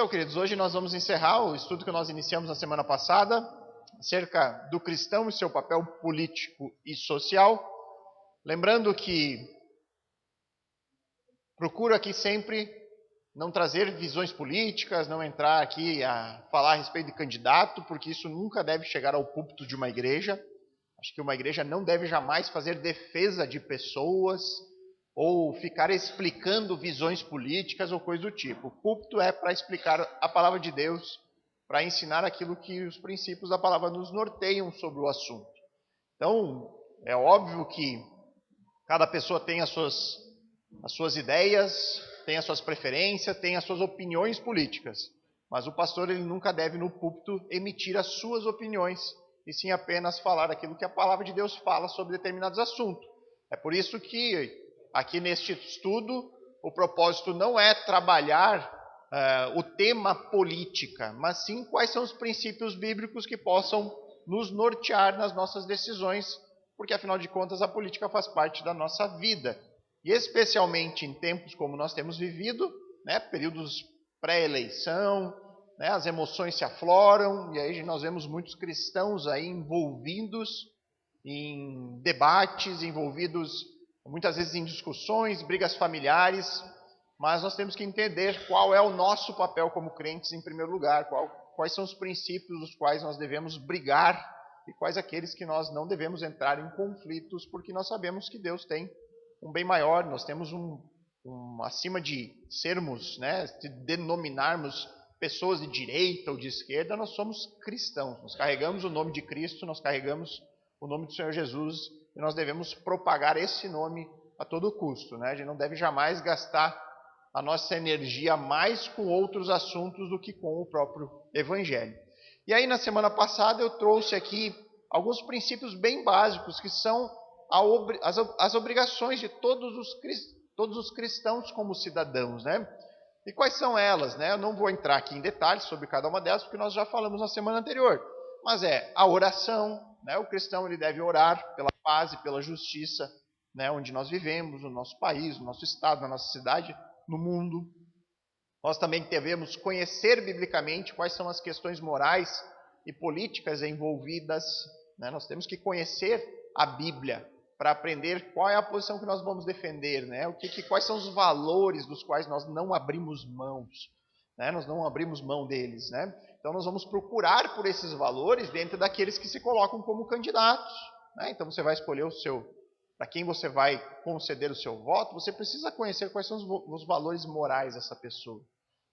Então, queridos, hoje nós vamos encerrar o estudo que nós iniciamos na semana passada, acerca do cristão e seu papel político e social. Lembrando que procuro aqui sempre não trazer visões políticas, não entrar aqui a falar a respeito de candidato, porque isso nunca deve chegar ao púlpito de uma igreja. Acho que uma igreja não deve jamais fazer defesa de pessoas ou ficar explicando visões políticas ou coisa do tipo. O púlpito é para explicar a palavra de Deus, para ensinar aquilo que os princípios da palavra nos norteiam sobre o assunto. Então, é óbvio que cada pessoa tem as suas ideias, tem as suas preferências, tem as suas opiniões políticas. Mas o pastor ele nunca deve no púlpito emitir as suas opiniões, e sim apenas falar aquilo que a palavra de Deus fala sobre determinados assuntos. É por isso que aqui neste estudo o propósito não é trabalhar o tema política, mas sim quais são os princípios bíblicos que possam nos nortear nas nossas decisões, porque afinal de contas a política faz parte da nossa vida. E especialmente em tempos como nós temos vivido, períodos pré-eleição, as emoções se afloram, e aí nós vemos muitos cristãos aí envolvidos em debates, envolvidos muitas vezes em discussões, brigas familiares, mas nós temos que entender qual é o nosso papel como crentes em primeiro lugar, quais são os princípios dos quais nós devemos brigar e quais aqueles que nós não devemos entrar em conflitos, porque nós sabemos que Deus tem um bem maior, nós temos acima de sermos, de denominarmos pessoas de direita ou de esquerda, nós somos cristãos, nós carregamos o nome de Cristo, nós carregamos o nome do Senhor Jesus, e nós devemos propagar esse nome a todo custo. A gente não deve jamais gastar a nossa energia mais com outros assuntos do que com o próprio Evangelho. E aí na semana passada eu trouxe aqui alguns princípios bem básicos que são as obrigações de todos os cristãos como cidadãos. E quais são elas? Eu não vou entrar aqui em detalhes sobre cada uma delas, porque nós já falamos na semana anterior. Mas a oração. O cristão ele deve orar pela paz e pela justiça, onde nós vivemos, no nosso país, no nosso estado, na nossa cidade, no mundo. Nós também devemos conhecer biblicamente quais são as questões morais e políticas envolvidas. Nós temos que conhecer a Bíblia para aprender qual é a posição que nós vamos defender, quais são os valores dos quais nós não abrimos mãos, nós não abrimos mão deles, Então nós vamos procurar por esses valores dentro daqueles que se colocam como candidatos, Então você vai escolher para quem você vai conceder o seu voto, você precisa conhecer quais são os valores morais dessa pessoa,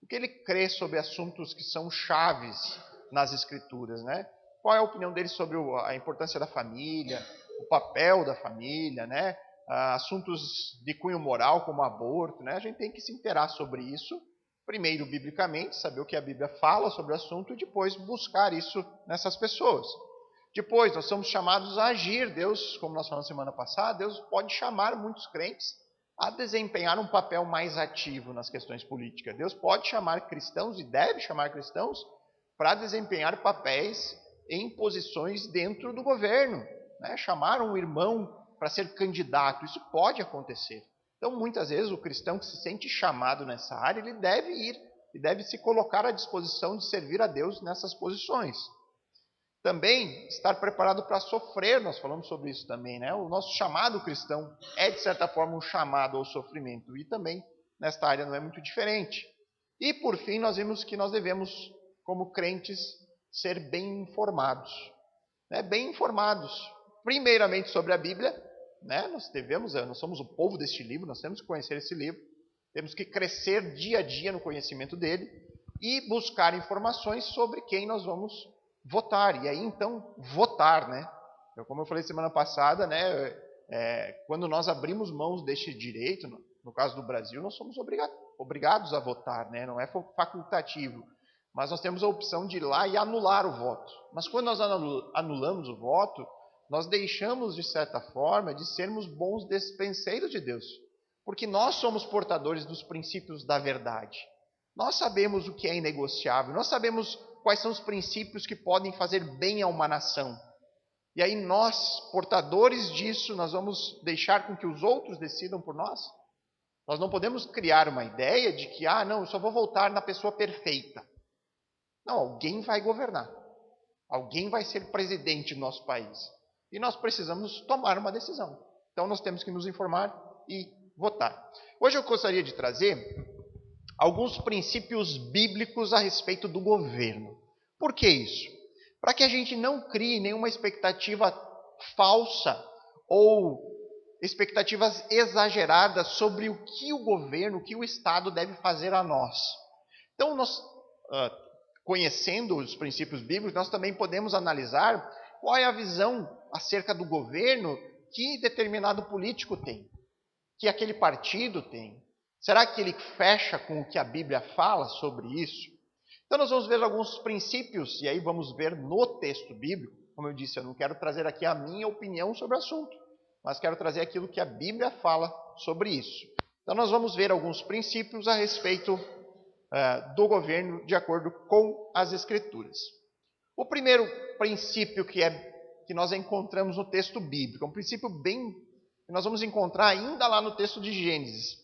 o que ele crê sobre assuntos que são chaves nas escrituras, Qual é a opinião dele sobre a importância da família, o papel da família, assuntos de cunho moral como aborto, A gente tem que se interar sobre isso, primeiro biblicamente, saber o que a Bíblia fala sobre o assunto e depois buscar isso nessas pessoas. Depois nós somos chamados a agir. Deus, como nós falamos semana passada, Deus pode chamar muitos crentes a desempenhar um papel mais ativo nas questões políticas. Deus pode chamar cristãos e deve chamar cristãos para desempenhar papéis em posições dentro do governo. Chamar um irmão para ser candidato, isso pode acontecer. Então, muitas vezes, o cristão que se sente chamado nessa área, ele deve ir e deve se colocar à disposição de servir a Deus nessas posições. Também, estar preparado para sofrer, nós falamos sobre isso também, O nosso chamado cristão é, de certa forma, um chamado ao sofrimento, e também, nesta área, não é muito diferente. E, por fim, nós vimos que nós devemos, como crentes, ser bem informados. Bem informados, primeiramente sobre a Bíblia, nós somos o povo deste livro, nós temos que conhecer esse livro, temos que crescer dia a dia no conhecimento dele e buscar informações sobre quem nós vamos votar. E aí, então, votar, Como eu falei semana passada, quando nós abrimos mãos deste direito, no caso do Brasil, nós somos obrigados a votar, não é facultativo. Mas nós temos a opção de ir lá e anular o voto. Mas quando nós anulamos o voto, nós deixamos, de certa forma, de sermos bons despenseiros de Deus. Porque nós somos portadores dos princípios da verdade. Nós sabemos o que é inegociável. Nós sabemos quais são os princípios que podem fazer bem a uma nação. E aí nós, portadores disso, nós vamos deixar com que os outros decidam por nós? Nós não podemos criar uma ideia de que, não, eu só vou voltar na pessoa perfeita. Não, alguém vai governar. Alguém vai ser presidente do nosso país. E nós precisamos tomar uma decisão. Então nós temos que nos informar e votar. Hoje eu gostaria de trazer alguns princípios bíblicos a respeito do governo. Por que isso? Para que a gente não crie nenhuma expectativa falsa ou expectativas exageradas sobre o que o governo, o que o Estado deve fazer a nós. Então, nós, conhecendo os princípios bíblicos, nós também podemos analisar qual é a visão acerca do governo que determinado político tem, que aquele partido tem. Será que ele fecha com o que a Bíblia fala sobre isso? Então nós vamos ver alguns princípios, e aí vamos ver no texto bíblico. Como eu disse, eu não quero trazer aqui a minha opinião sobre o assunto, mas quero trazer aquilo que a Bíblia fala sobre isso. Então nós vamos ver alguns princípios a respeito do governo de acordo com as Escrituras. O primeiro princípio que nós encontramos no texto bíblico, é um princípio que nós vamos encontrar ainda lá no texto de Gênesis,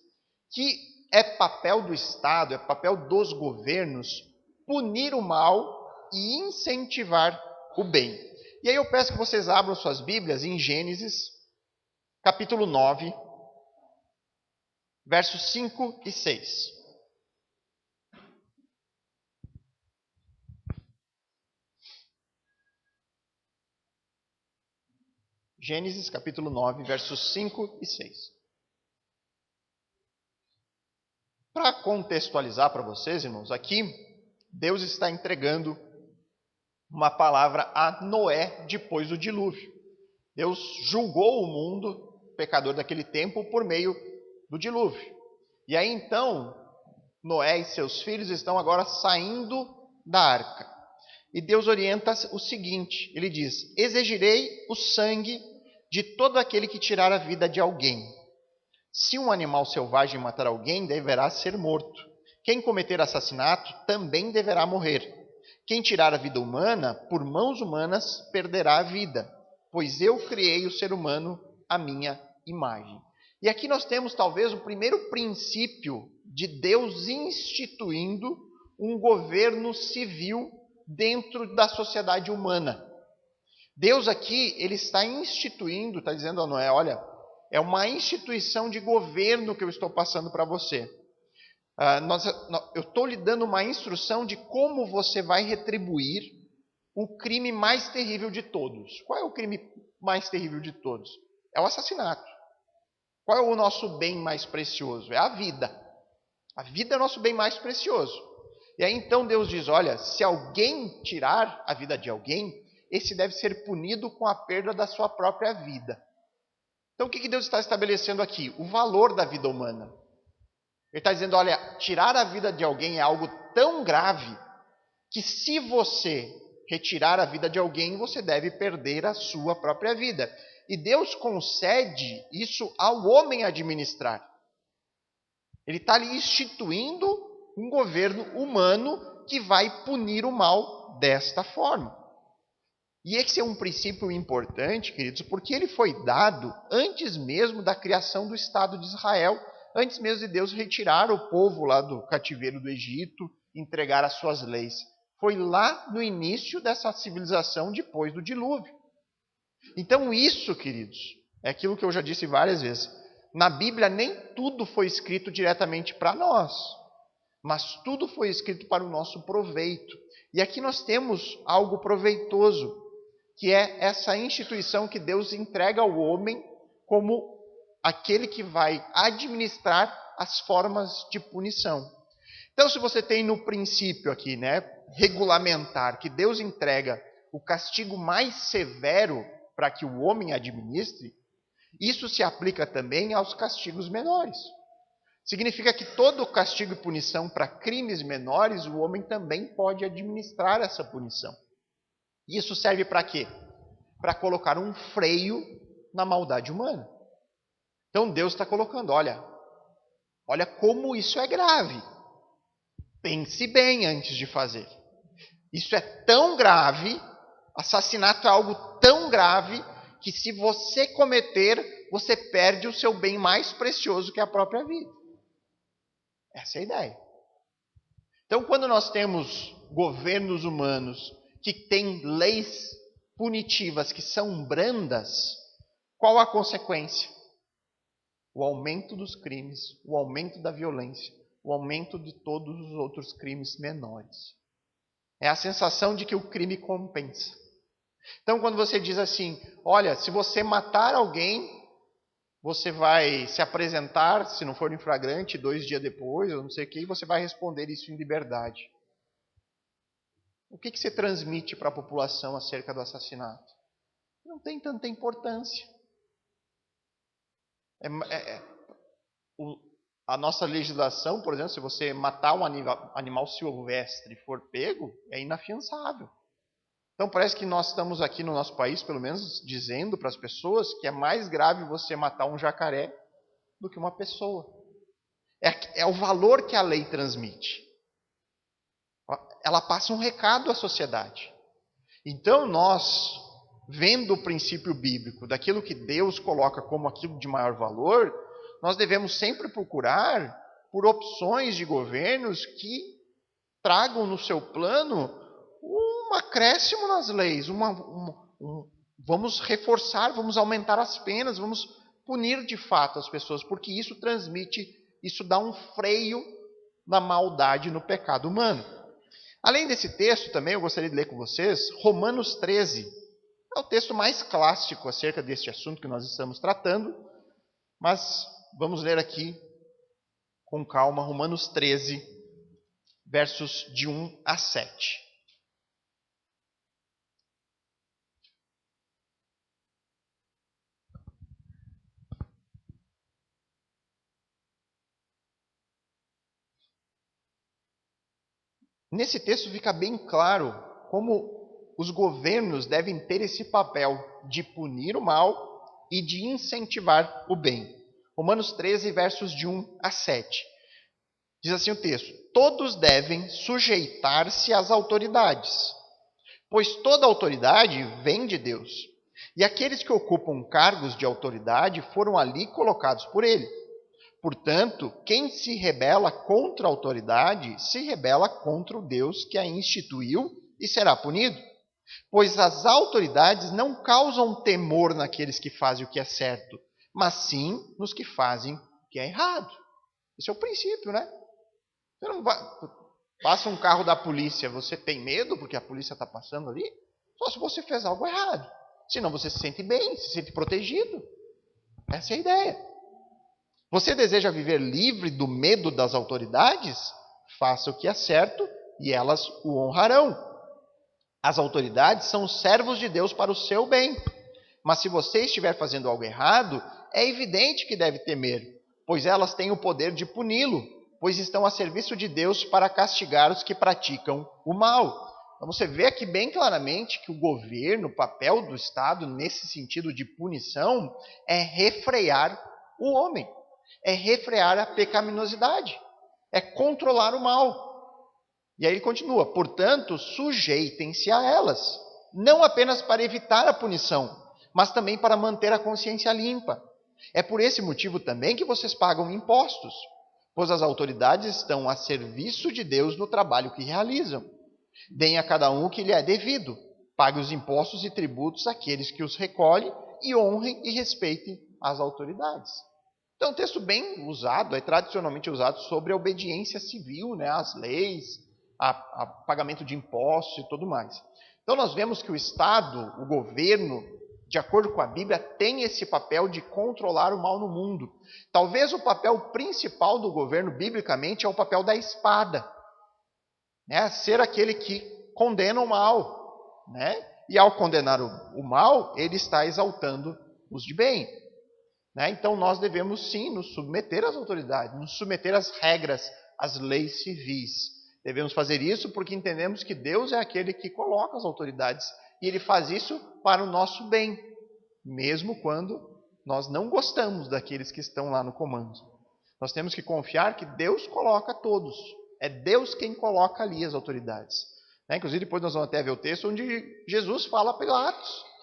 que é papel do Estado, é papel dos governos, punir o mal e incentivar o bem. E aí eu peço que vocês abram suas Bíblias em Gênesis, capítulo 9, versos 5 e 6. Gênesis, capítulo 9, versos 5 e 6. Para contextualizar para vocês, irmãos, aqui Deus está entregando uma palavra a Noé depois do dilúvio. Deus julgou o mundo pecador daquele tempo por meio do dilúvio. E aí então, Noé e seus filhos estão agora saindo da arca. E Deus orienta o seguinte, ele diz: exigirei o sangue de todo aquele que tirar a vida de alguém. Se um animal selvagem matar alguém, deverá ser morto. Quem cometer assassinato também deverá morrer. Quem tirar a vida humana, por mãos humanas, perderá a vida, pois eu criei o ser humano à minha imagem. E aqui nós temos talvez o primeiro princípio de Deus instituindo um governo civil dentro da sociedade humana. Deus aqui, ele está instituindo, está dizendo a Noé, olha, é uma instituição de governo que eu estou passando para você. Eu estou lhe dando uma instrução de como você vai retribuir o crime mais terrível de todos. Qual é o crime mais terrível de todos? É o assassinato. Qual é o nosso bem mais precioso? É a vida. A vida é o nosso bem mais precioso. E aí então Deus diz, olha, se alguém tirar a vida de alguém, esse deve ser punido com a perda da sua própria vida. Então o que Deus está estabelecendo aqui? O valor da vida humana. Ele está dizendo, olha, tirar a vida de alguém é algo tão grave que se você retirar a vida de alguém, você deve perder a sua própria vida. E Deus concede isso ao homem administrar. Ele está ali instituindo um governo humano que vai punir o mal desta forma. E esse é um princípio importante, queridos, porque ele foi dado antes mesmo da criação do Estado de Israel, antes mesmo de Deus retirar o povo lá do cativeiro do Egito, entregar as suas leis. Foi lá no início dessa civilização, depois do dilúvio. Então isso, queridos, é aquilo que eu já disse várias vezes. Na Bíblia nem tudo foi escrito diretamente para nós, mas tudo foi escrito para o nosso proveito. E aqui nós temos algo proveitoso, que é essa instituição que Deus entrega ao homem como aquele que vai administrar as formas de punição. Então, se você tem no princípio aqui, regulamentar, que Deus entrega o castigo mais severo para que o homem administre, isso se aplica também aos castigos menores. Significa que todo castigo e punição para crimes menores, o homem também pode administrar essa punição. Isso serve para quê? Para colocar um freio na maldade humana. Então Deus está colocando, olha como isso é grave. Pense bem antes de fazer. Isso é tão grave, assassinato é algo tão grave, que se você cometer, você perde o seu bem mais precioso, que é a própria vida. Essa é a ideia. Então, quando nós temos governos humanos que têm leis punitivas que são brandas, qual a consequência? O aumento dos crimes, o aumento da violência, o aumento de todos os outros crimes menores. É a sensação de que o crime compensa. Então, quando você diz assim, olha, se você matar alguém, você vai se apresentar, se não for em flagrante, 2 dias depois, ou não sei o que, e você vai responder isso em liberdade. O que você transmite para a população acerca do assassinato? Não tem tanta importância. A nossa legislação, por exemplo, se você matar um animal silvestre e for pego, é inafiançável. Então parece que nós estamos aqui no nosso país, pelo menos, dizendo para as pessoas que é mais grave você matar um jacaré do que uma pessoa. É o valor que a lei transmite. Ela passa um recado à sociedade. Então nós, vendo o princípio bíblico, daquilo que Deus coloca como aquilo de maior valor, nós devemos sempre procurar por opções de governos que tragam no seu plano um acréscimo nas leis, vamos reforçar, vamos aumentar as penas, vamos punir de fato as pessoas, porque isso transmite, isso dá um freio na maldade, no pecado humano. Além desse texto também, eu gostaria de ler com vocês Romanos 13. É o texto mais clássico acerca deste assunto que nós estamos tratando, mas vamos ler aqui com calma Romanos 13, versos de 1 a 7. Nesse texto fica bem claro como os governos devem ter esse papel de punir o mal e de incentivar o bem. Romanos 13, versos de 1 a 7. Diz assim o texto: todos devem sujeitar-se às autoridades, pois toda autoridade vem de Deus. E aqueles que ocupam cargos de autoridade foram ali colocados por ele. Portanto, quem se rebela contra a autoridade, se rebela contra o Deus que a instituiu e será punido. Pois as autoridades não causam temor naqueles que fazem o que é certo, mas sim nos que fazem o que é errado. Esse é o princípio, né? Você não vai, passa um carro da polícia, você tem medo porque a polícia está passando ali? Só se você fez algo errado. Senão você se sente bem, se sente protegido. Essa é a ideia. Você deseja viver livre do medo das autoridades? Faça o que é certo e elas o honrarão. As autoridades são os servos de Deus para o seu bem. Mas se você estiver fazendo algo errado, é evidente que deve temer, pois elas têm o poder de puni-lo, pois estão a serviço de Deus para castigar os que praticam o mal. Então você vê aqui bem claramente que o governo, o papel do Estado nesse sentido de punição, é refrear o homem. É refrear a pecaminosidade, é controlar o mal. E aí ele continua, portanto, sujeitem-se a elas, não apenas para evitar a punição, mas também para manter a consciência limpa. É por esse motivo também que vocês pagam impostos, pois as autoridades estão a serviço de Deus no trabalho que realizam. Deem a cada um o que lhe é devido, pague os impostos e tributos àqueles que os recolhem e honrem e respeitem as autoridades. Então, um texto bem usado, é tradicionalmente usado sobre a obediência civil, né, às leis, a pagamento de impostos e tudo mais. Então, nós vemos que o Estado, o governo, de acordo com a Bíblia, tem esse papel de controlar o mal no mundo. Talvez o papel principal do governo, biblicamente, é o papel da espada. Né? Ser aquele que condena o mal. Né? E ao condenar o mal, ele está exaltando os de bem. Né? Então nós devemos sim nos submeter às autoridades, nos submeter às regras, às leis civis. Devemos fazer isso porque entendemos que Deus é aquele que coloca as autoridades e Ele faz isso para o nosso bem, mesmo quando nós não gostamos daqueles que estão lá no comando. Nós temos que confiar que Deus coloca todos, é Deus quem coloca ali as autoridades. Inclusive depois nós vamos até ver o texto onde Jesus fala a Pilatos: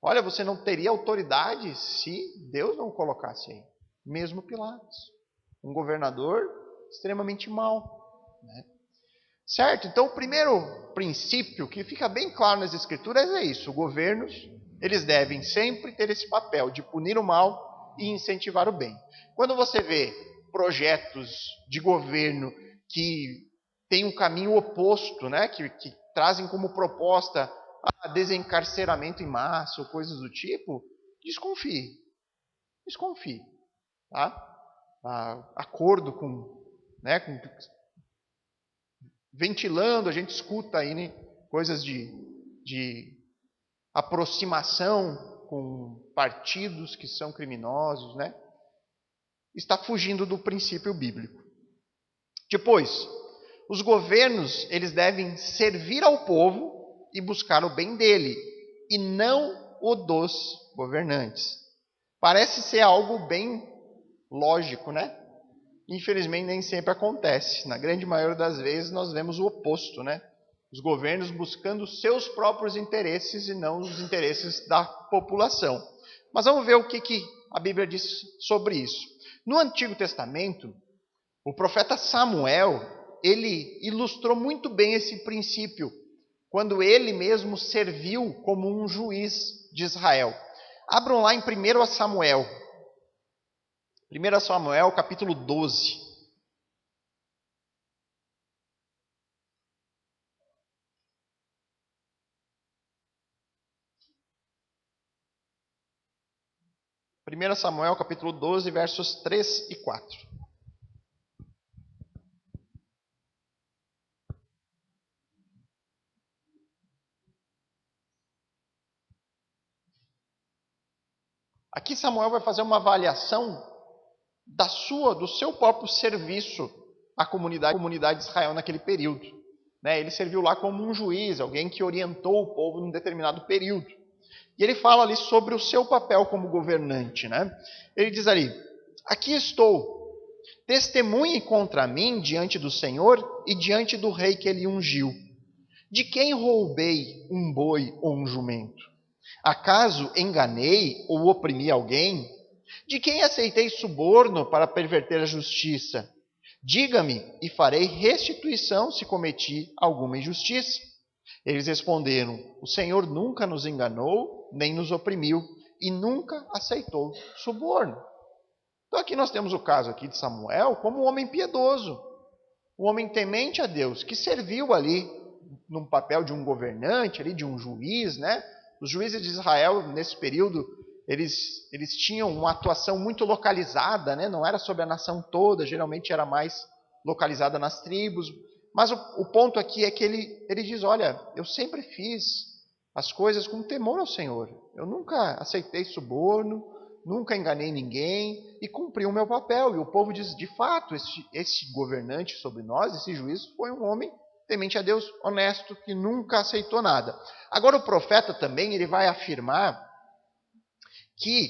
olha, você não teria autoridade se Deus não colocasse aí. Mesmo Pilatos, um governador extremamente mal. Né? Certo? Então, o primeiro princípio que fica bem claro nas Escrituras é isso. Governos, eles devem sempre ter esse papel de punir o mal e incentivar o bem. Quando você vê projetos de governo que têm um caminho oposto, né? que trazem como proposta desencarceramento em massa ou coisas do tipo, desconfie. Desconfie. Tá? Acordo né, ventilando, a gente escuta aí, né, coisas de aproximação com partidos que são criminosos, né? Está fugindo do princípio bíblico. Depois, os governos, eles devem servir ao povo e buscar o bem dele, e não o dos governantes. Parece ser algo bem lógico, né? Infelizmente nem sempre acontece. Na grande maioria das vezes nós vemos o oposto, né? Os governos buscando seus próprios interesses e não os interesses da população. Mas vamos ver o que a Bíblia diz sobre isso. No Antigo Testamento, o profeta Samuel, ele ilustrou muito bem esse princípio, quando ele mesmo serviu como um juiz de Israel. Abram lá em 1 Samuel. 1 Samuel, capítulo 12. Primeira Samuel, capítulo 12, versos 3 e 4. Aqui Samuel vai fazer uma avaliação do seu próprio serviço à comunidade de Israel naquele período. Ele serviu lá como um juiz, alguém que orientou o povo num determinado período. E ele fala ali sobre o seu papel como governante. Ele diz ali: aqui estou, testemunhe contra mim diante do Senhor e diante do rei que ele ungiu. De quem roubei um boi ou um jumento? Acaso enganei ou oprimi alguém? De quem aceitei suborno para perverter a justiça? Diga-me, e farei restituição se cometi alguma injustiça. Eles responderam: o Senhor nunca nos enganou, nem nos oprimiu, e nunca aceitou suborno. Então aqui nós temos o caso aqui de Samuel como um homem piedoso, um homem temente a Deus, que serviu ali num papel de um governante, ali, de um juiz, né? Os juízes de Israel, nesse período, eles tinham uma atuação muito localizada, né? Não era sobre a nação toda, geralmente era mais localizada nas tribos. Mas o ponto aqui é que ele diz: olha, eu sempre fiz as coisas com temor ao Senhor. Eu nunca aceitei suborno, nunca enganei ninguém e cumpri o meu papel. E o povo diz: de fato, esse governante sobre nós, esse juiz, foi um homem temente a Deus, honesto, que nunca aceitou nada. Agora o profeta também ele vai afirmar que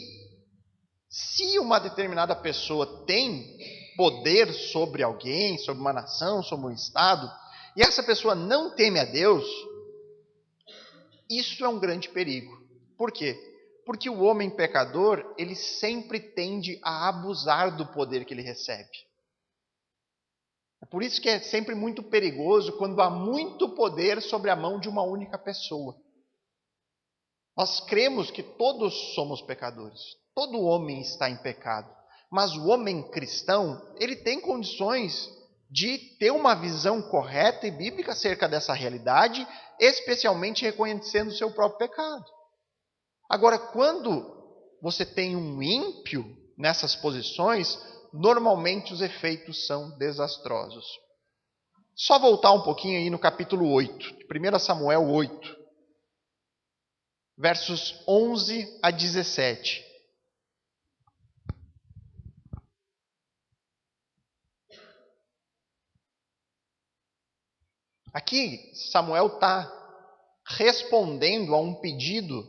se uma determinada pessoa tem poder sobre alguém, sobre uma nação, sobre um estado, e essa pessoa não teme a Deus, isso é um grande perigo. Por quê? Porque o homem pecador, ele sempre tende a abusar do poder que ele recebe. É por isso que é sempre muito perigoso quando há muito poder sobre a mão de uma única pessoa. Nós cremos que todos somos pecadores. Todo homem está em pecado. Mas o homem cristão, ele tem condições de ter uma visão correta e bíblica acerca dessa realidade, especialmente reconhecendo o seu próprio pecado. Agora, quando você tem um ímpio nessas posições, normalmente os efeitos são desastrosos. Só voltar um pouquinho aí no capítulo 8, 1 Samuel 8, versos 11 a 17. Aqui, Samuel está respondendo a um pedido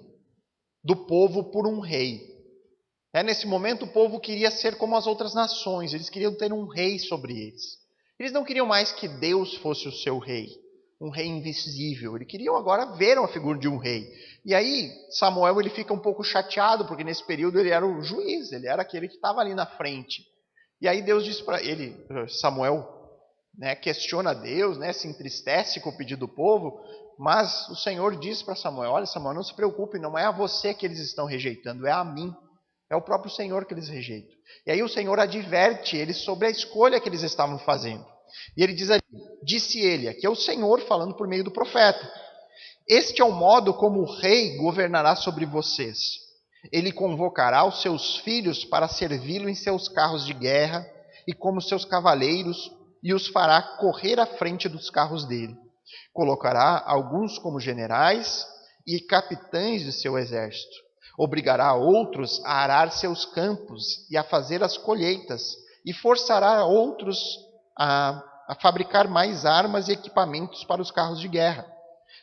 do povo por um rei. Nesse momento, o povo queria ser como as outras nações, eles queriam ter um rei sobre eles. Eles não queriam mais que Deus fosse o seu rei, um rei invisível. Eles queriam agora ver uma figura de um rei. E aí, Samuel ele fica um pouco chateado, porque nesse período ele era o juiz, ele era aquele que estava ali na frente. E aí Deus diz para ele, Samuel, né, questiona Deus, né, se entristece com o pedido do povo, mas o Senhor diz para Samuel, olha Samuel, não se preocupe, não é a você que eles estão rejeitando, é a mim. É o próprio Senhor que eles rejeitam. E aí o Senhor adverte eles sobre a escolha que eles estavam fazendo. E ele diz ali, disse ele, aqui é o Senhor falando por meio do profeta, este é o modo como o rei governará sobre vocês. Ele convocará os seus filhos para servi-lo em seus carros de guerra e como seus cavaleiros, e os fará correr à frente dos carros dele. Colocará alguns como generais e capitães de seu exército. Obrigará outros a arar seus campos e a fazer as colheitas, e forçará outros a fabricar mais armas e equipamentos para os carros de guerra.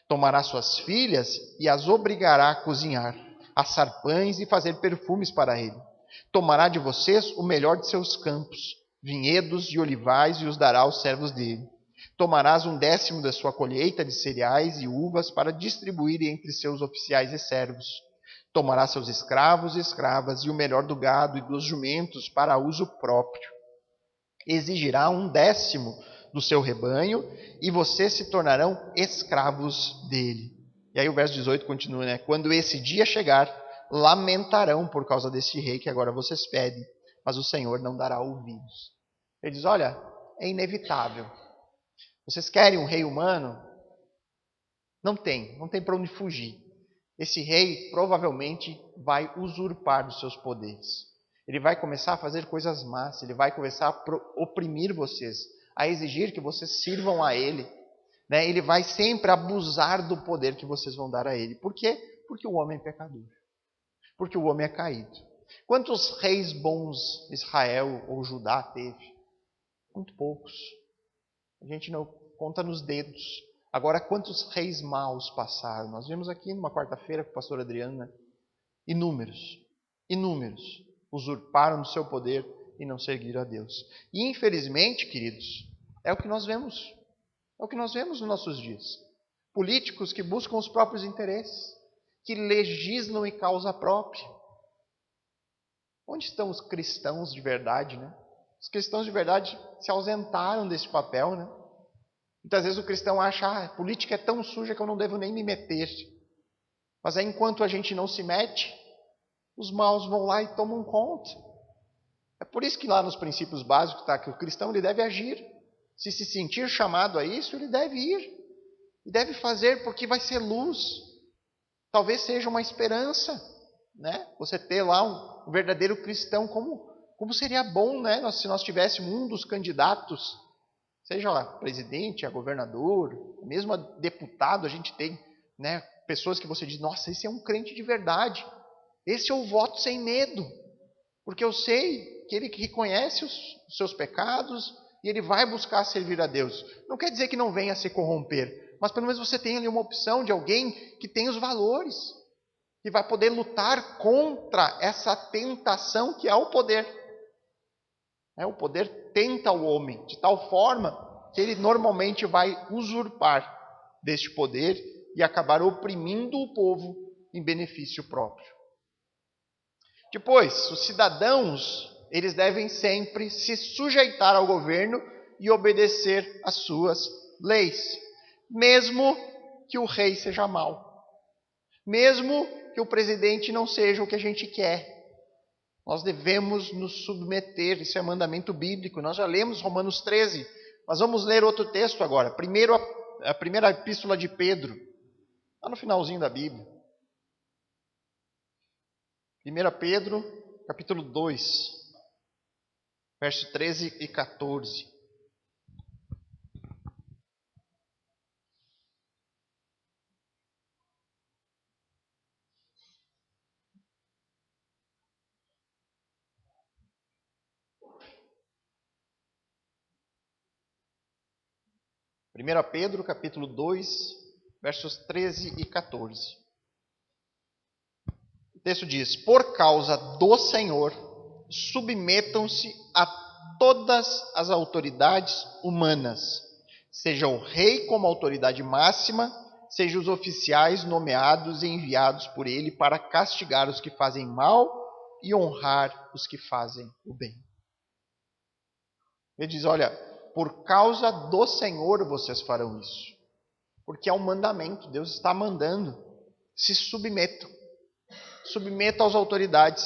Tomará suas filhas e as obrigará a cozinhar, assar pães e fazer perfumes para ele. Tomará de vocês o melhor de seus campos, vinhedos e olivais, e os dará aos servos dele. Tomarás 1/10 da sua colheita de cereais e uvas para distribuir entre seus oficiais e servos. Tomará seus escravos e escravas e o melhor do gado e dos jumentos para uso próprio. Exigirá 1/10 do seu rebanho e vocês se tornarão escravos dele. E aí o verso 18 continua, né? Quando esse dia chegar, lamentarão por causa desse rei que agora vocês pedem, mas o Senhor não dará ouvidos. Ele diz, olha, é inevitável. Vocês querem um rei humano? Não tem para onde fugir. Esse rei provavelmente vai usurpar dos seus poderes. Ele vai começar a fazer coisas más, ele vai começar a oprimir vocês, a exigir que vocês sirvam a ele. Né? Ele vai sempre abusar do poder que vocês vão dar a ele. Por quê? Porque o homem é pecador. Porque o homem é caído. Quantos reis bons Israel ou Judá teve? Muito poucos. A gente não conta nos dedos. Agora, quantos reis maus passaram? Nós vimos aqui numa quarta-feira com o pastor Adriano, né? Inúmeros. Usurparam do seu poder e não seguiram a Deus. E infelizmente, queridos, é o que nós vemos. É o que nós vemos nos nossos dias. Políticos que buscam os próprios interesses, que legislam em causa própria. Onde estão os cristãos de verdade, né? Os cristãos de verdade se ausentaram desse papel, né? Muitas vezes o cristão acha, a política é tão suja que eu não devo nem me meter. Mas aí, enquanto a gente não se mete, os maus vão lá e tomam conta. É por isso que lá nos princípios básicos está que o cristão ele deve agir. Se sentir chamado a isso, ele deve ir. E deve fazer porque vai ser luz. Talvez seja uma esperança, né? Você ter lá um verdadeiro cristão, como seria bom, né? Se nós tivéssemos um dos candidatos, seja lá presidente, a governador, mesmo a deputado, a gente tem, né, pessoas que você diz, nossa, esse é um crente de verdade. Esse eu voto sem medo, porque eu sei que ele reconhece os seus pecados e ele vai buscar servir a Deus. Não quer dizer que não venha a se corromper, mas pelo menos você tem ali uma opção de alguém que tem os valores, que vai poder lutar contra essa tentação que é o poder. O poder tenta o homem de tal forma que ele normalmente vai usurpar deste poder e acabar oprimindo o povo em benefício próprio. Depois, os cidadãos, eles devem sempre se sujeitar ao governo e obedecer às suas leis, mesmo que o rei seja mau, mesmo que o presidente não seja o que a gente quer. Nós devemos nos submeter, isso é mandamento bíblico. Nós já lemos Romanos 13, mas vamos ler outro texto agora. Primeiro, a primeira epístola de Pedro, lá no finalzinho da Bíblia. 1 Pedro, capítulo 2, verso 13 e 14. Primeira Pedro, capítulo 2, versos 13 e 14. O texto diz, por causa do Senhor, submetam-se a todas as autoridades humanas, seja o rei como autoridade máxima, seja os oficiais nomeados e enviados por ele para castigar os que fazem mal e honrar os que fazem o bem. Ele diz, olha, por causa do Senhor vocês farão isso. Porque é um mandamento, Deus está mandando. Se submetam. Submetam às autoridades.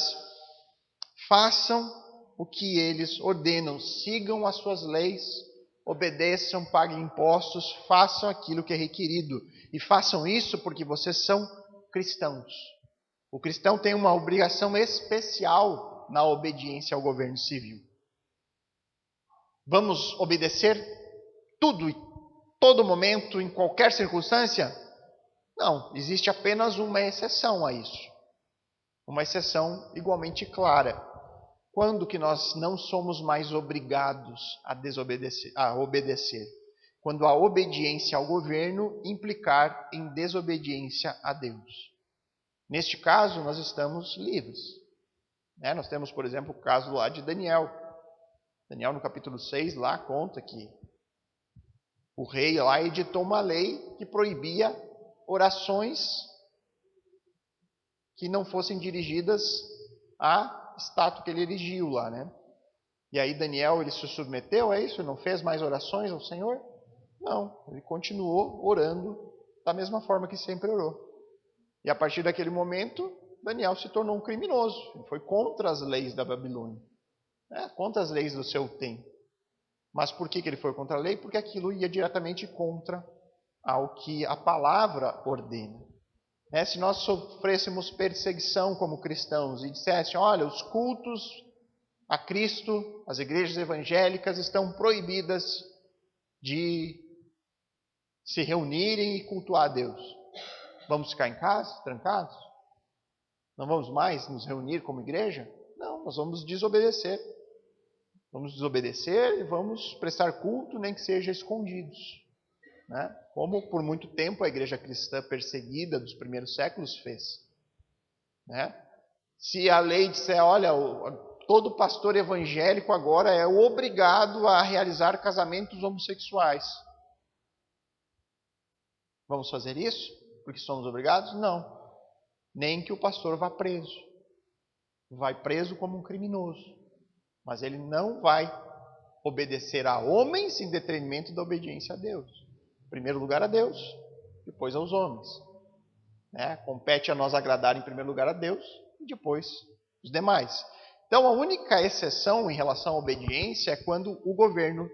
Façam o que eles ordenam. Sigam as suas leis. Obedeçam, paguem impostos. Façam aquilo que é requerido. E façam isso porque vocês são cristãos. O cristão tem uma obrigação especial na obediência ao governo civil. Vamos obedecer tudo e todo momento, em qualquer circunstância? Não, existe apenas uma exceção a isso. Uma exceção igualmente clara. Quando que nós não somos mais obrigados a obedecer? Quando a obediência ao governo implicar em desobediência a Deus. Neste caso, nós estamos livres. Nós temos, por exemplo, o caso lá de Daniel. Daniel, no capítulo 6, lá conta que o rei lá editou uma lei que proibia orações que não fossem dirigidas à estátua que ele erigiu lá, né? E aí Daniel, ele se submeteu a isso? Não fez mais orações ao Senhor? Não, ele continuou orando da mesma forma que sempre orou. E a partir daquele momento, Daniel se tornou um criminoso. Ele foi contra as leis da Babilônia, contra as leis do seu tempo. Mas por que ele foi contra a lei? Porque aquilo ia diretamente contra ao que a palavra ordena. Se nós sofrêssemos perseguição como cristãos e dissessem, olha, os cultos a Cristo, as igrejas evangélicas estão proibidas de se reunirem e cultuar a Deus. Vamos ficar em casa, trancados? Não vamos mais nos reunir como igreja? Não, nós vamos desobedecer. Vamos desobedecer e vamos prestar culto, nem que seja escondidos. Como por muito tempo a igreja cristã perseguida dos primeiros séculos fez. Se a lei disser, olha, todo pastor evangélico agora é obrigado a realizar casamentos homossexuais. Vamos fazer isso? Porque somos obrigados? Não. Nem que o pastor vá preso. Vai preso como um criminoso. Mas ele não vai obedecer a homens em detrimento da obediência a Deus. Em primeiro lugar a Deus, depois aos homens. Compete a nós agradar em primeiro lugar a Deus e depois os demais. Então a única exceção em relação à obediência é quando o governo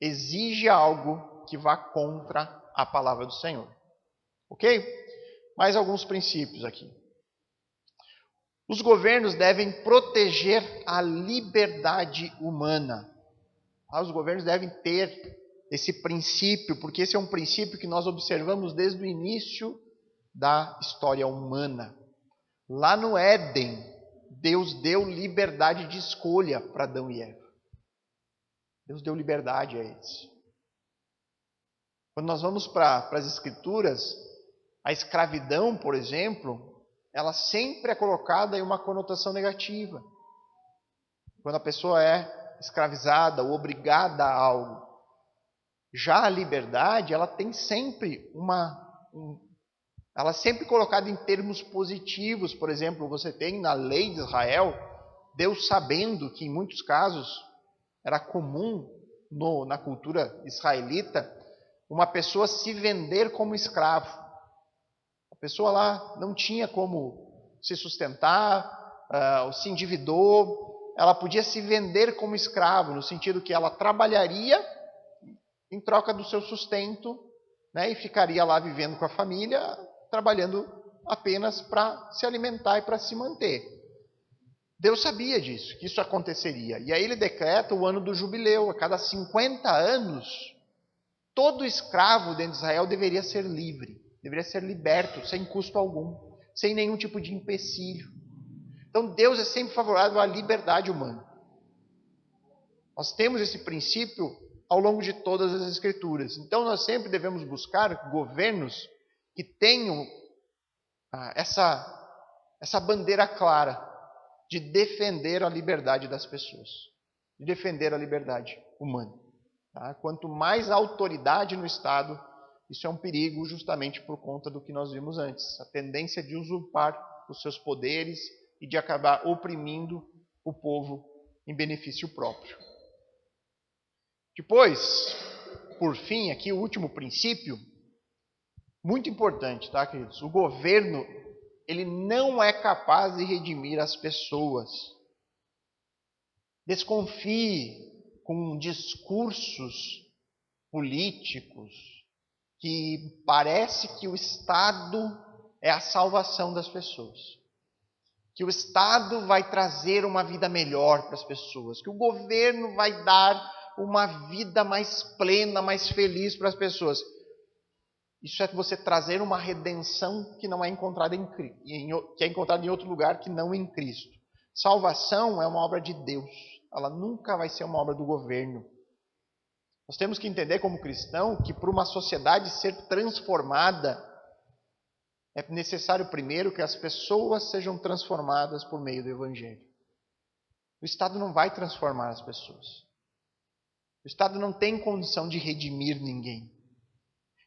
exige algo que vá contra a palavra do Senhor. Ok? Mais alguns princípios aqui. Os governos devem proteger a liberdade humana. Os governos devem ter esse princípio, porque esse é um princípio que nós observamos desde o início da história humana. Lá no Éden, Deus deu liberdade de escolha para Adão e Eva. Deus deu liberdade a eles. Quando nós vamos para as Escrituras, a escravidão, por exemplo, ela sempre é colocada em uma conotação negativa. Quando a pessoa é escravizada ou obrigada a algo. Já a liberdade, ela tem sempre ela é sempre colocada em termos positivos. Por exemplo, você tem na lei de Israel, Deus sabendo que em muitos casos era comum na cultura israelita, uma pessoa se vender como escravo. A pessoa lá não tinha como se sustentar, se endividou, ela podia se vender como escravo, no sentido que ela trabalharia em troca do seu sustento, e ficaria lá vivendo com a família, trabalhando apenas para se alimentar e para se manter. Deus sabia disso, que isso aconteceria. E aí ele decreta o ano do jubileu. A cada 50 anos, todo escravo dentro de Israel deveria ser livre, deveria ser liberto, sem custo algum, sem nenhum tipo de empecilho. Então Deus é sempre favorável à liberdade humana. Nós temos esse princípio ao longo de todas as Escrituras. Então nós sempre devemos buscar governos que tenham essa bandeira clara de defender a liberdade das pessoas, de defender a liberdade humana. Quanto mais autoridade no Estado, isso é um perigo justamente por conta do que nós vimos antes, a tendência de usurpar os seus poderes e de acabar oprimindo o povo em benefício próprio. Depois, por fim, aqui o último princípio, muito importante, tá, queridos? O governo, ele não é capaz de redimir as pessoas. Desconfie com discursos políticos que parece que o Estado é a salvação das pessoas, que o Estado vai trazer uma vida melhor para as pessoas, que o governo vai dar uma vida mais plena, mais feliz para as pessoas. Isso é você trazer uma redenção que não é encontrada que é encontrada em outro lugar que não em Cristo. Salvação é uma obra de Deus. Ela nunca vai ser uma obra do governo. Nós temos que entender como cristão que para uma sociedade ser transformada é necessário primeiro que as pessoas sejam transformadas por meio do Evangelho. O Estado não vai transformar as pessoas. O Estado não tem condição de redimir ninguém.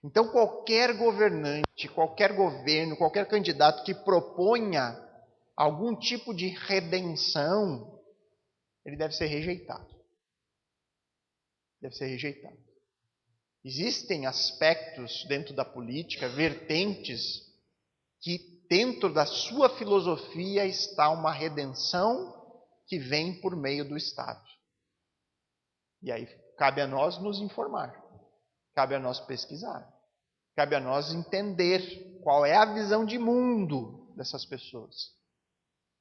Então qualquer governante, qualquer governo, qualquer candidato que proponha algum tipo de redenção, ele deve ser rejeitado. Deve ser rejeitado. Existem aspectos dentro da política, vertentes, que dentro da sua filosofia está uma redenção que vem por meio do Estado. E aí cabe a nós nos informar, cabe a nós pesquisar, cabe a nós entender qual é a visão de mundo dessas pessoas.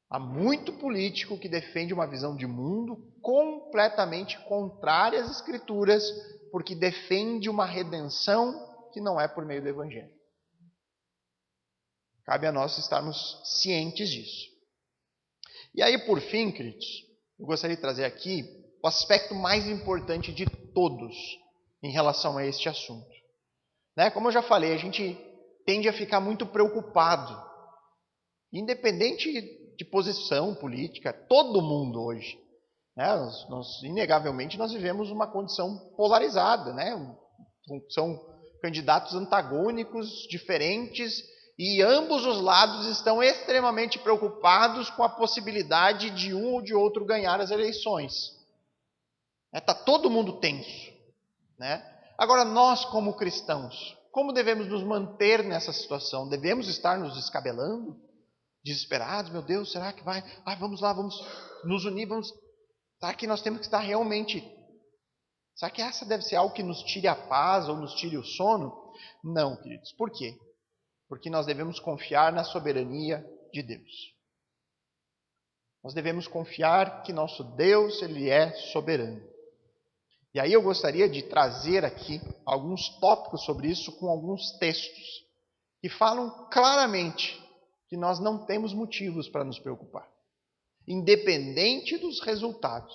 Há muito político que defende uma visão de mundo completamente contrária às Escrituras, porque defende uma redenção que não é por meio do Evangelho. Cabe a nós estarmos cientes disso. E aí, por fim, queridos, eu gostaria de trazer aqui o aspecto mais importante de todos em relação a este assunto. Como eu já falei, a gente tende a ficar muito preocupado. Independente de posição política, todo mundo hoje, inegavelmente, nós vivemos uma condição polarizada. São candidatos antagônicos, diferentes, e ambos os lados estão extremamente preocupados com a possibilidade de um ou de outro ganhar as eleições. Está todo mundo tenso. Agora, nós como cristãos, como devemos nos manter nessa situação? Devemos estar nos descabelando? Desesperados? Meu Deus, será que vai? Vamos lá, vamos nos unir, Será que nós temos que estar realmente... Será que essa deve ser algo que nos tire a paz ou nos tire o sono? Não, queridos. Por quê? Porque nós devemos confiar na soberania de Deus. Nós devemos confiar que nosso Deus, Ele é soberano. E aí eu gostaria de trazer aqui alguns tópicos sobre isso com alguns textos que falam claramente que nós não temos motivos para nos preocupar. Independente dos resultados,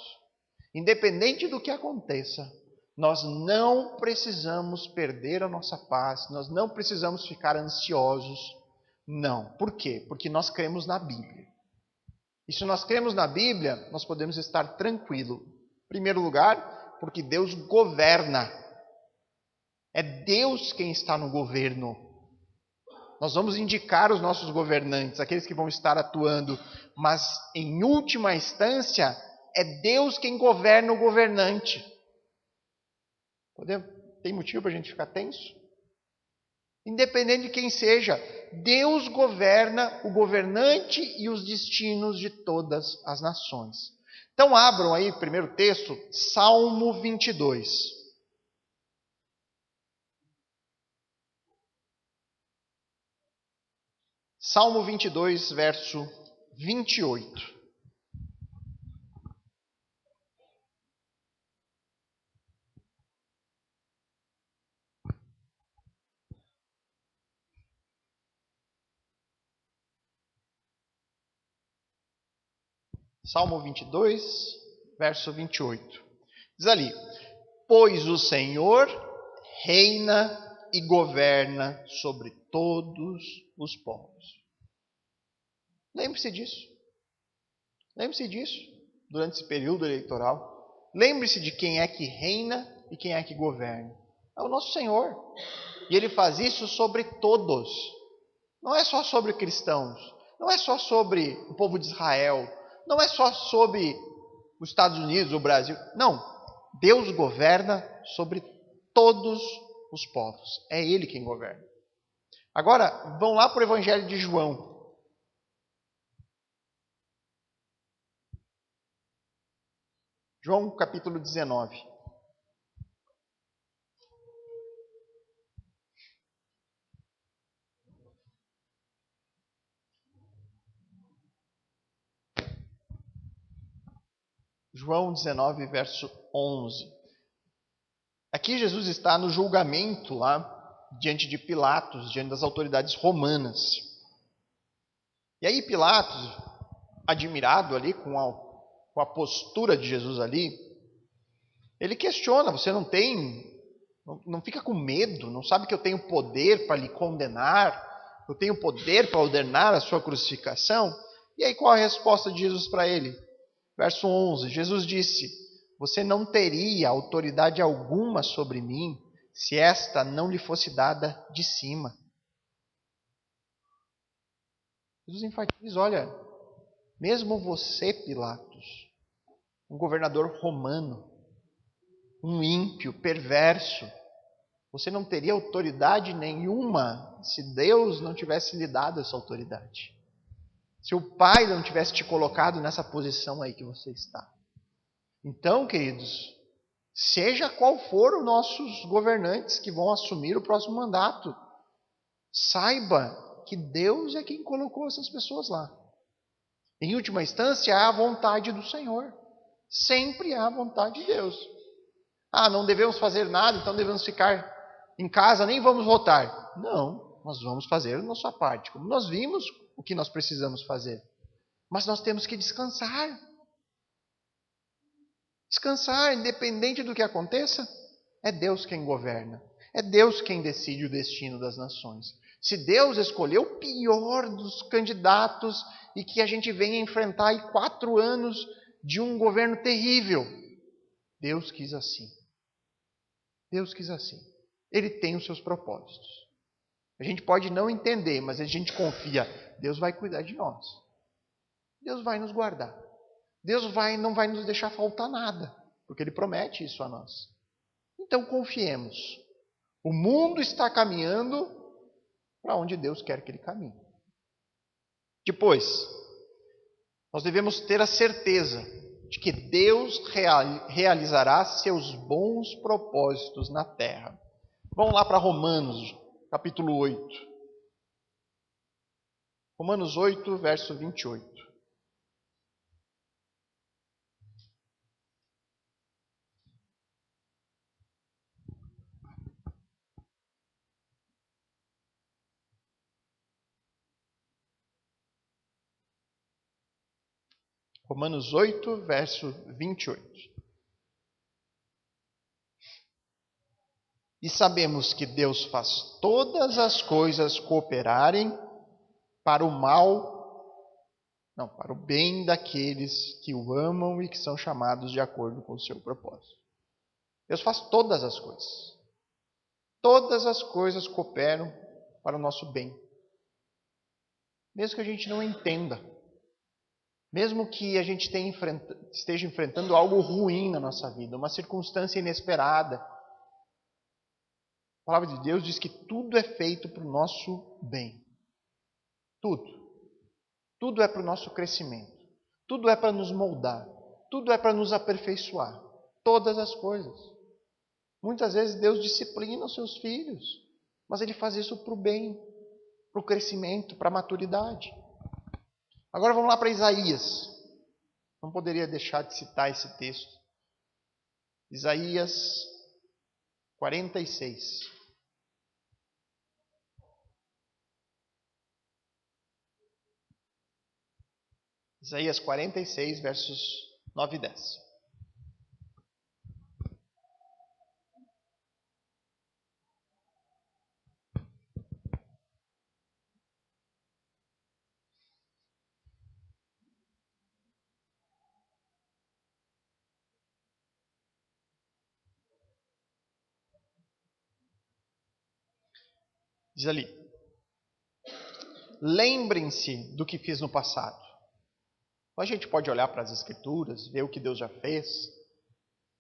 independente do que aconteça, nós não precisamos perder a nossa paz, nós não precisamos ficar ansiosos. Não. Por quê? Porque nós cremos na Bíblia. E se nós cremos na Bíblia, nós podemos estar tranquilos. Em primeiro lugar, porque Deus governa. É Deus quem está no governo. Nós vamos indicar os nossos governantes, aqueles que vão estar atuando, mas em última instância, é Deus quem governa o governante. Tem motivo para a gente ficar tenso? Independente de quem seja, Deus governa o governante e os destinos de todas as nações. Então abram aí, primeiro texto, Salmo 22. Salmo 22, verso 28. Salmo 22, verso 28. Diz ali: pois o Senhor reina e governa sobre todos os povos. Lembre-se disso. Lembre-se disso durante esse período eleitoral. Lembre-se de quem é que reina e quem é que governa. É o nosso Senhor. E Ele faz isso sobre todos. Não é só sobre cristãos. Não é só sobre o povo de Israel. Não é só sobre os Estados Unidos, o Brasil. Não. Deus governa sobre todos os povos. É Ele quem governa. Agora, vão lá para o Evangelho de João. João capítulo 19. João 19, verso 11. Aqui Jesus está no julgamento lá, diante de Pilatos, diante das autoridades romanas. E aí Pilatos, admirado ali com a postura de Jesus ali, ele questiona, você não fica com medo, não sabe que eu tenho poder para lhe condenar, eu tenho poder para ordenar a sua crucificação? E aí qual a resposta de Jesus para ele? Verso 11, Jesus disse, você não teria autoridade alguma sobre mim, se esta não lhe fosse dada de cima. Jesus enfatiza, olha, mesmo você, Pilatos, um governador romano, um ímpio, perverso, você não teria autoridade nenhuma se Deus não tivesse lhe dado essa autoridade. Se o Pai não tivesse te colocado nessa posição aí que você está. Então, queridos, seja qual for os nossos governantes que vão assumir o próximo mandato, saiba que Deus é quem colocou essas pessoas lá. Em última instância, há a vontade do Senhor. Sempre há a vontade de Deus. Não devemos fazer nada, então devemos ficar em casa, nem vamos votar. Não, nós vamos fazer a nossa parte. Como nós vimos o que nós precisamos fazer. Mas nós temos que descansar. Descansar, independente do que aconteça, é Deus quem governa. É Deus quem decide o destino das nações. Se Deus escolheu o pior dos candidatos e que a gente venha enfrentar aí 4 anos de um governo terrível, Deus quis assim. Deus quis assim. Ele tem os seus propósitos. A gente pode não entender, mas a gente confia. Deus vai cuidar de nós. Deus vai nos guardar. Deus não vai nos deixar faltar nada, porque Ele promete isso a nós. Então confiemos. O mundo está caminhando para onde Deus quer que ele caminhe. Depois, nós devemos ter a certeza de que Deus realizará seus bons propósitos na terra. Vamos lá para Romanos, capítulo 8. Romanos 8, verso 28. Romanos 8, verso 28. E sabemos que Deus faz todas as coisas cooperarem para o bem daqueles que o amam e que são chamados de acordo com o seu propósito. Deus faz todas as coisas. Todas as coisas cooperam para o nosso bem. Mesmo que a gente não entenda. Mesmo que a gente esteja enfrentando algo ruim na nossa vida, uma circunstância inesperada. A palavra de Deus diz que tudo é feito para o nosso bem. Tudo. Tudo é para o nosso crescimento. Tudo é para nos moldar. Tudo é para nos aperfeiçoar. Todas as coisas. Muitas vezes Deus disciplina os seus filhos, mas Ele faz isso para o bem, para o crescimento, para a maturidade. Agora vamos lá para Isaías. Não poderia deixar de citar esse texto. Isaías 46. Isaías 46, versos 9 e 10. Diz ali: lembrem-se do que fiz no passado. A gente pode olhar para as Escrituras, ver o que Deus já fez.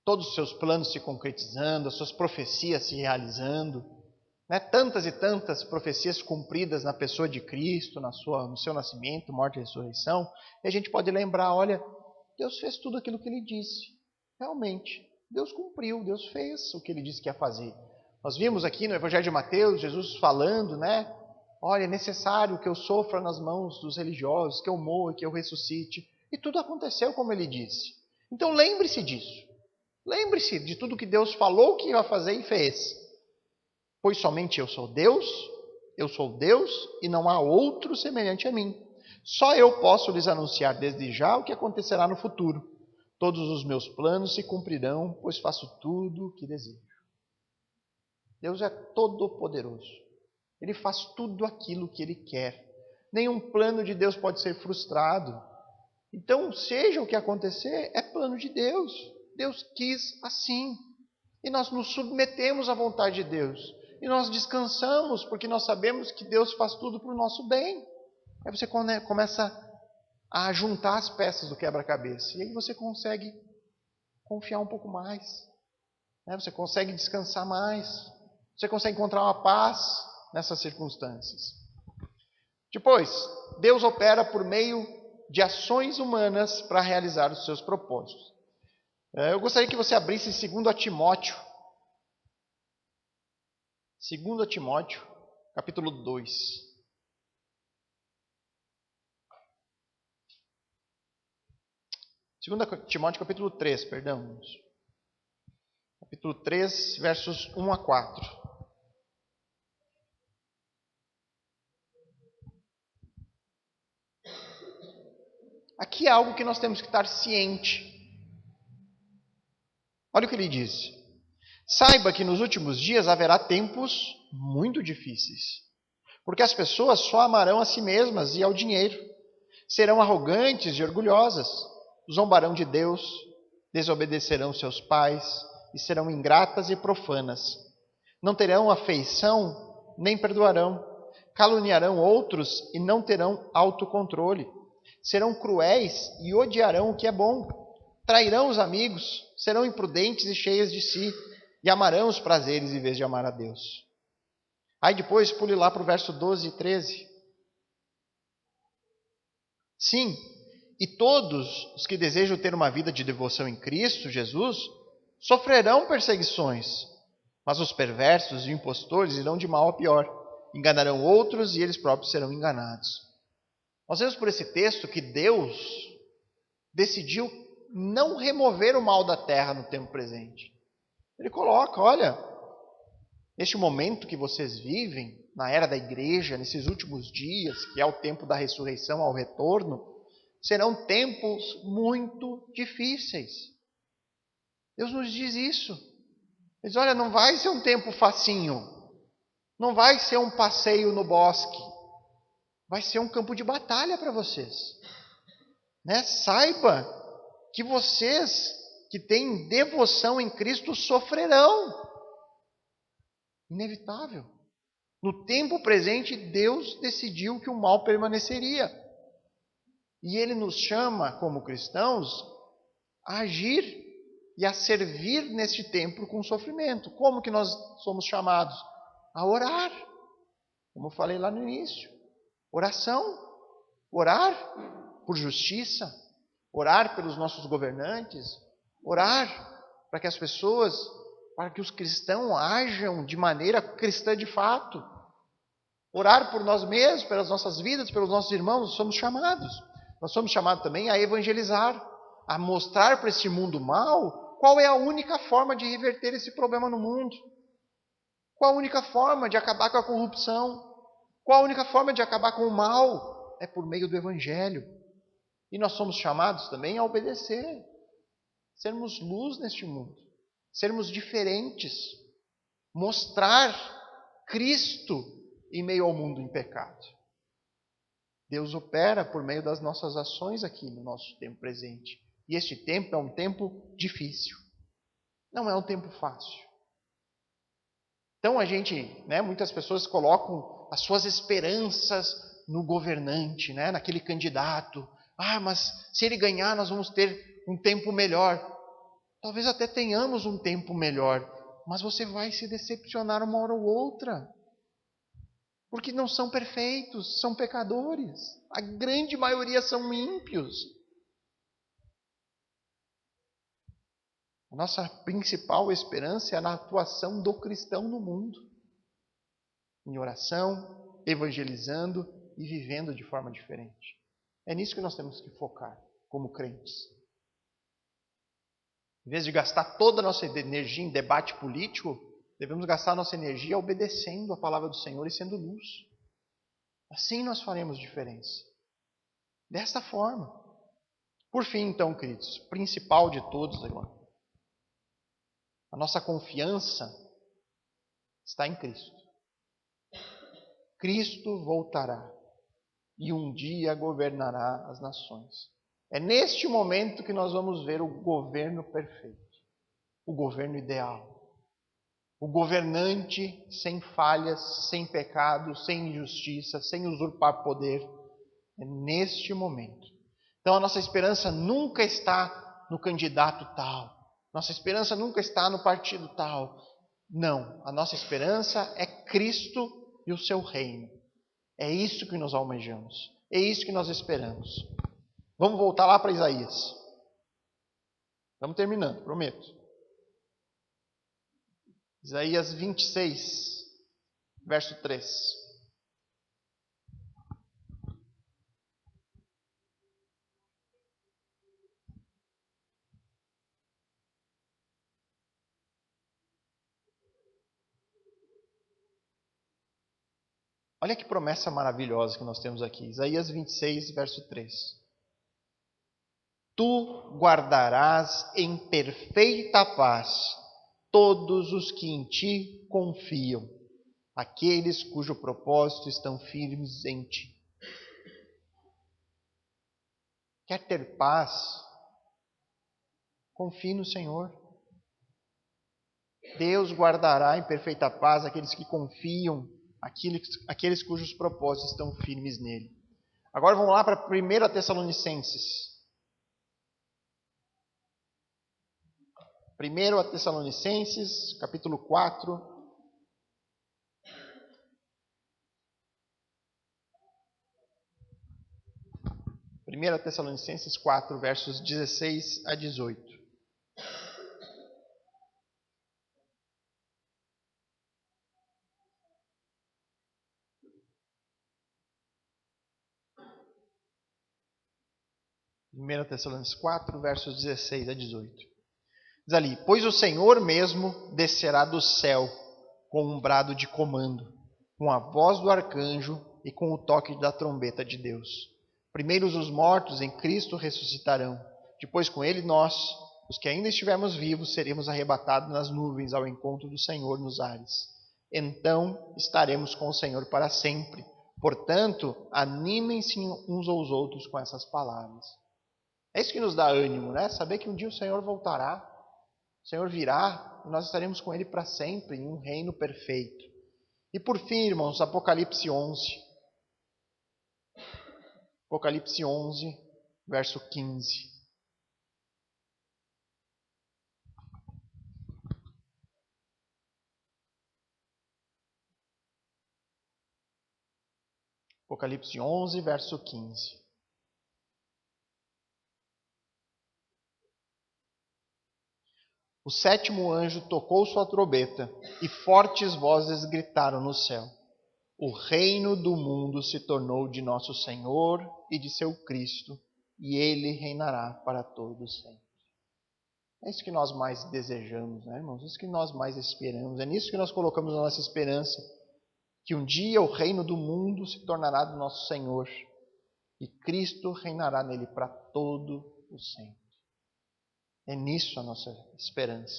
todos os seus planos se concretizando, as suas profecias se realizando, né? Tantas e tantas profecias cumpridas na pessoa de Cristo, no seu nascimento, morte e ressurreição, e a gente pode lembrar, olha, Deus fez tudo aquilo que Ele disse. Realmente, Deus cumpriu, Deus fez o que Ele disse que ia fazer. Nós vimos aqui no Evangelho de Mateus, Jesus falando, né? Olha, é necessário que eu sofra nas mãos dos religiosos, que eu morra, que eu ressuscite. E tudo aconteceu como Ele disse. Então lembre-se disso. Lembre-se de tudo que Deus falou que ia fazer e fez. Pois somente eu sou Deus e não há outro semelhante a mim. Só eu posso lhes anunciar desde já o que acontecerá no futuro. Todos os meus planos se cumprirão, pois faço tudo o que desejo. Deus é todo-poderoso. Ele faz tudo aquilo que Ele quer. Nenhum plano de Deus pode ser frustrado. Então, seja o que acontecer, é plano de Deus. Deus quis assim. E nós nos submetemos à vontade de Deus. E nós descansamos, porque nós sabemos que Deus faz tudo para o nosso bem. Aí você começa a juntar as peças do quebra-cabeça. E aí você consegue confiar um pouco mais. Você consegue descansar mais. Você consegue encontrar uma paz nessas circunstâncias. Depois, Deus opera por meio de ações humanas para realizar os seus propósitos. Eu gostaria que você abrisse 2 Timóteo. 2 Timóteo, capítulo 2. 2 Timóteo, capítulo 3, perdão. Capítulo 3, versos 1 a 4. Aqui é algo que nós temos que estar ciente. Olha o que ele diz. Saiba que nos últimos dias haverá tempos muito difíceis, porque as pessoas só amarão a si mesmas e ao dinheiro. Serão arrogantes e orgulhosas, zombarão de Deus, desobedecerão seus pais e serão ingratas e profanas. Não terão afeição, nem perdoarão. Caluniarão outros e não terão autocontrole. Serão cruéis e odiarão o que é bom. Trairão os amigos, serão imprudentes e cheios de si, e amarão os prazeres em vez de amar a Deus. Aí depois pule lá para o verso 12 e 13. Sim, e todos os que desejam ter uma vida de devoção em Cristo Jesus sofrerão perseguições, mas os perversos e impostores irão de mal a pior, enganarão outros e eles próprios serão enganados. Nós vemos por esse texto que Deus decidiu não remover o mal da terra no tempo presente. Ele coloca, olha, neste momento que vocês vivem, na era da igreja, nesses últimos dias, que é o tempo da ressurreição ao retorno, serão tempos muito difíceis. Deus nos diz isso. Ele diz, olha, não vai ser um tempo facinho, não vai ser um passeio no bosque, vai ser um campo de batalha para vocês. Saiba que vocês que têm devoção em Cristo sofrerão. Inevitável. No tempo presente, Deus decidiu que o mal permaneceria. E Ele nos chama, como cristãos, a agir e a servir neste tempo com sofrimento. Como que nós somos chamados? A orar. Como eu falei lá no início. Oração. Orar por justiça. Orar pelos nossos governantes. Orar para que as pessoas, para que os cristãos ajam de maneira cristã de fato. Orar por nós mesmos, pelas nossas vidas, pelos nossos irmãos, nós somos chamados. Nós somos chamados também a evangelizar, a mostrar para esse mundo mal qual é a única forma de reverter esse problema no mundo. Qual a única forma de acabar com a corrupção? Qual a única forma de acabar com o mal? É por meio do evangelho. E nós somos chamados também a obedecer. Sermos luz neste mundo. Sermos diferentes. Mostrar Cristo em meio ao mundo em pecado. Deus opera por meio das nossas ações aqui no nosso tempo presente. E este tempo é um tempo difícil. Não é um tempo fácil. Então muitas pessoas colocam as suas esperanças no governante, naquele candidato. Mas se ele ganhar, nós vamos ter um tempo melhor. Talvez até tenhamos um tempo melhor, mas você vai se decepcionar uma hora ou outra. Porque não são perfeitos, são pecadores. A grande maioria são ímpios. A nossa principal esperança é na atuação do cristão no mundo. Em oração, evangelizando e vivendo de forma diferente. É nisso que nós temos que focar como crentes. Em vez de gastar toda a nossa energia em debate político, devemos gastar a nossa energia obedecendo a palavra do Senhor e sendo luz. Assim nós faremos diferença. Desta forma. Por fim, então, queridos, principal de todos agora. A nossa confiança está em Cristo. Cristo voltará e um dia governará as nações. É neste momento que nós vamos ver o governo perfeito, o governo ideal. O governante sem falhas, sem pecado, sem injustiça, sem usurpar poder. É neste momento. Então a nossa esperança nunca está no candidato tal. Nossa esperança nunca está no partido tal. Não, a nossa esperança é Cristo e o seu reino. É isso que nós almejamos. É isso que nós esperamos. Vamos voltar lá para Isaías. Estamos terminando, prometo. Isaías 26, verso 3. Olha que promessa maravilhosa que nós temos aqui. Isaías 26, verso 3. Tu guardarás em perfeita paz todos os que em ti confiam, aqueles cujo propósito estão firmes em ti. Quer ter paz? Confie no Senhor. Deus guardará em perfeita paz aqueles que confiam, aqueles cujos propósitos estão firmes nele. Agora vamos lá para 1 Tessalonicenses. 1 Tessalonicenses, capítulo 4. Primeira Tessalonicenses 4, versos 16 a 18. Primeira Tessalonicenses 4, versos 16 a 18. Diz ali: pois o Senhor mesmo descerá do céu com um brado de comando, com a voz do arcanjo e com o toque da trombeta de Deus. Primeiros os mortos em Cristo ressuscitarão. Depois com ele nós, os que ainda estivermos vivos, seremos arrebatados nas nuvens ao encontro do Senhor nos ares. Então estaremos com o Senhor para sempre. Portanto, animem-se uns aos outros com essas palavras. É isso que nos dá ânimo, né? Saber que um dia o Senhor voltará. O Senhor virá e nós estaremos com Ele para sempre, em um reino perfeito. E por fim, irmãos, Apocalipse 11. Apocalipse 11, verso 15. Apocalipse 11, verso 15. O sétimo anjo tocou sua trombeta e fortes vozes gritaram no céu: o reino do mundo se tornou de nosso Senhor e de seu Cristo, e ele reinará para todos sempre. É isso que nós mais desejamos, né, irmãos? É isso que nós mais esperamos. É nisso que nós colocamos a nossa esperança. Que um dia o reino do mundo se tornará do nosso Senhor e Cristo reinará nele para todo o sempre. É nisso a nossa esperança.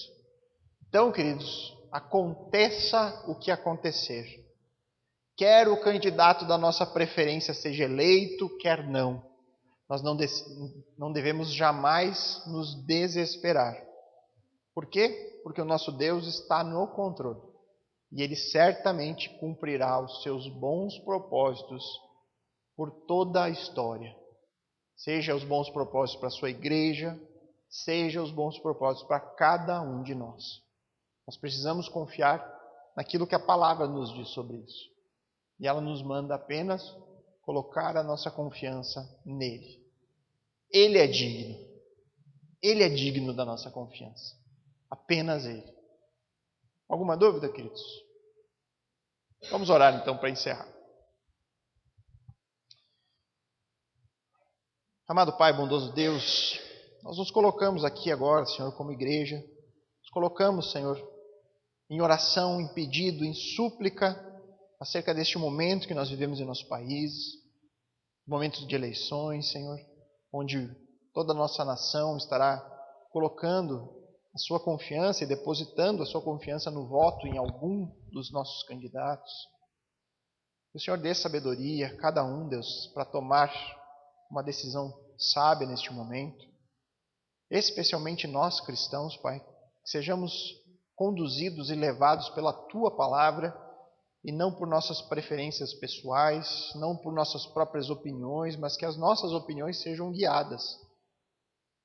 Então, queridos, aconteça o que acontecer. Quer o candidato da nossa preferência seja eleito, quer não. Nós não devemos jamais nos desesperar. Por quê? Porque o nosso Deus está no controle. E Ele certamente cumprirá os seus bons propósitos por toda a história. Seja os bons propósitos para a sua igreja, seja os bons propósitos para cada um de nós. Nós precisamos confiar naquilo que a palavra nos diz sobre isso. E ela nos manda apenas colocar a nossa confiança nele. Ele é digno. Ele é digno da nossa confiança. Apenas ele. Alguma dúvida, queridos? Vamos orar então para encerrar. Amado Pai, bondoso Deus, nós nos colocamos aqui agora, Senhor, como igreja. Nos colocamos, Senhor, em oração, em pedido, em súplica acerca deste momento que nós vivemos em nosso país, momentos de eleições, Senhor, onde toda a nossa nação estará colocando a sua confiança e depositando a sua confiança no voto em algum dos nossos candidatos. Que o Senhor dê sabedoria a cada um, Deus, para tomar uma decisão sábia neste momento. Especialmente nós cristãos, Pai, que sejamos conduzidos e levados pela Tua palavra e não por nossas preferências pessoais, não por nossas próprias opiniões, mas que as nossas opiniões sejam guiadas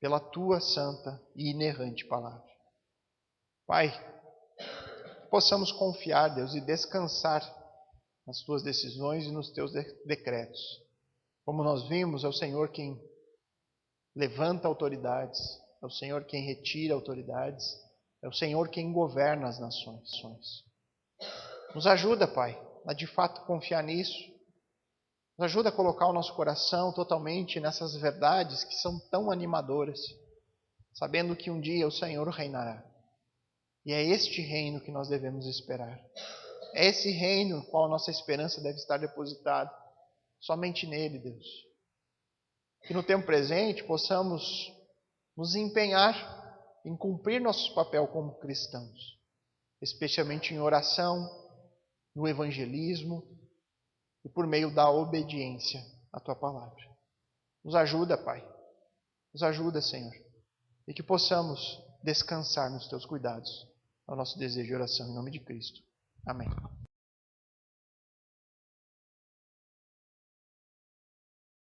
pela Tua santa e inerrante palavra. Pai, que possamos confiar, Deus, e descansar nas Tuas decisões e nos Teus decretos. Como nós vimos, é o Senhor quem levanta autoridades, é o Senhor quem retira autoridades, é o Senhor quem governa as nações. Nos ajuda, Pai, a de fato confiar nisso. Nos ajuda a colocar o nosso coração totalmente nessas verdades que são tão animadoras, sabendo que um dia o Senhor reinará. E é este reino que nós devemos esperar. É esse reino no qual nossa esperança deve estar depositada. Somente nele, Deus. Que no tempo presente possamos nos empenhar em cumprir nosso papel como cristãos, especialmente em oração, no evangelismo e por meio da obediência à Tua palavra. Nos ajuda, Pai. Nos ajuda, Senhor. E que possamos descansar nos Teus cuidados. É o nosso desejo de oração em nome de Cristo. Amém.